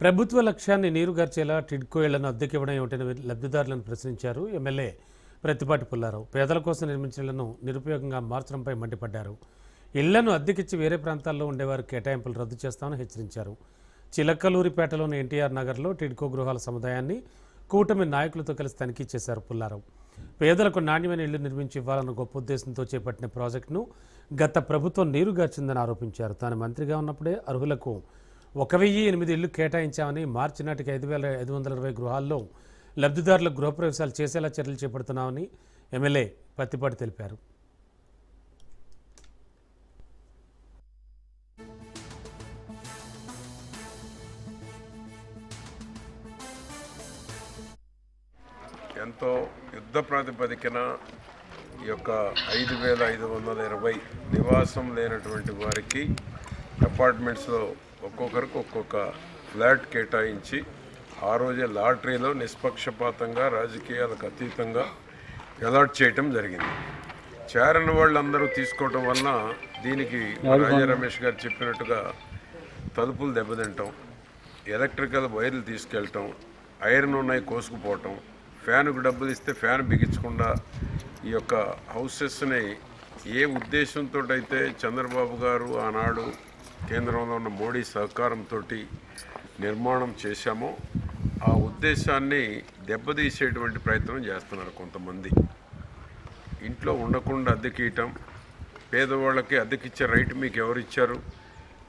ప్రభుత్వ లక్ష్యాన్ని నీరుగార్చేలా టిడ్కో ఇళ్లను అద్దెకివ్వడం ఏమిటని లబ్ధిదారులను ప్రశ్నించారు ఎమ్మెల్యే ప్రత్తిపాటి పుల్లారావు. పేదల కోసం నిర్మించిన ఇళ్లను నిరుపయోగంగా మార్చడంపై మండిపడ్డారు. ఇళ్లను అద్దెకిచ్చి వేరే ప్రాంతాల్లో ఉండేవారు కేటాయింపులు రద్దు చేస్తామని హెచ్చరించారు. చిలకలూరిపేటలోని ఎన్టీఆర్ నగర్లో టిడ్కో గృహాల సముదాయాన్ని కూటమి నాయకులతో కలిసి తనిఖీ చేశారు పుల్లారావు. పేదలకు నాణ్యమైన ఇళ్లు నిర్మించి ఇవ్వాలన్న గొప్ప ఉద్దేశంతో చేపట్టిన ప్రాజెక్టును గత ప్రభుత్వం నీరుగార్చిందని ఆరోపించారు. తాను మంత్రిగా ఉన్నప్పుడే అర్హులకు 1008 ఇళ్లు కేటాయించామని, మార్చి నాటికి 5520 గృహాల్లో లబ్ధిదారులకు గృహప్రవేశాలు చేసేలా చర్యలు చేపడుతున్నామని ఎమ్మెల్యే ప్రత్తిపాటి తెలిపారు. ఎంతో యుద్ధ ప్రాతిపదికన ఈ యొక్క 5520 నివాసం లేనటువంటి వారికి అపార్ట్మెంట్స్లో ఒక్కొక్కరికి ఒక్కొక్క ఫ్లాట్ కేటాయించి ఆ రోజే లాటరీలో నిష్పక్షపాతంగా రాజకీయాలకు అతీతంగా అలాట్ చేయటం జరిగింది. చేరని వాళ్ళందరూ తీసుకోవటం వలన దీనికి రాజా రమేష్ గారు చెప్పినట్టుగా తలుపులు దెబ్బతింటాం, ఎలక్ట్రికల్ వైర్లు తీసుకెళ్ళటం, ఐరన్ ఉన్నాయి కోసుకుపోవటం, ఫ్యాన్కు డబ్బులు ఇస్తే ఫ్యాన్ బిగించకుండా ఈ యొక్క హౌసెస్ని ఏ ఉద్దేశంతో అయితే చంద్రబాబు గారు ఆనాడు కేంద్రంలో ఉన్న మోడీ సహకారంతో నిర్మాణం చేశామో ఆ ఉద్దేశాన్ని దెబ్బతీసేటువంటి ప్రయత్నం చేస్తున్నారు కొంతమంది. ఇంట్లో ఉండకుండా అద్దెకియటం, పేదవాళ్ళకి అద్దెకిచ్చే రైట్ మీకు ఎవరిచ్చారు?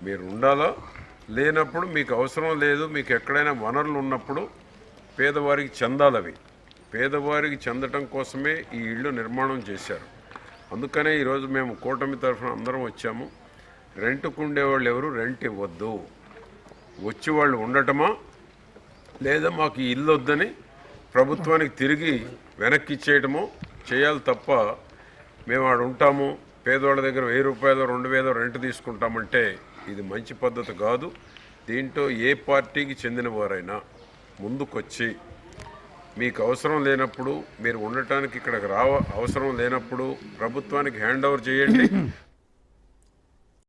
మీరు ఉండాలా? లేనప్పుడు మీకు అవసరం లేదు, మీకు ఎక్కడైనా వనరులు ఉన్నప్పుడు పేదవారికి చెందాలవి. పేదవారికి చెందటం కోసమే ఈ ఇళ్ళు నిర్మాణం చేశారు. అందుకనే ఈరోజు మేము కూటమి తరఫున అందరం వచ్చాము. రెంట్కు ఉండేవాళ్ళు ఎవరు రెంట్ ఇవ్వద్దు, వచ్చి వాళ్ళు ఉండటమా లేదా మాకు ఈ ఇల్లు వద్దని ప్రభుత్వానికి తిరిగి వెనక్కి ఇచ్చేయటమో చేయాలి తప్ప మేము ఆడ ఉంటాము, పేదవాళ్ళ దగ్గర 1000 రూపాయలు 2000 రెంట్ తీసుకుంటామంటే ఇది మంచి పద్ధతి కాదు. దీంట్లో ఏ పార్టీకి చెందిన వారైనా ముందుకొచ్చి మీకు అవసరం లేనప్పుడు, మీరు ఉండటానికి ఇక్కడికి అవసరం లేనప్పుడు ప్రభుత్వానికి హ్యాండ్ ఓవర్ చేయండి.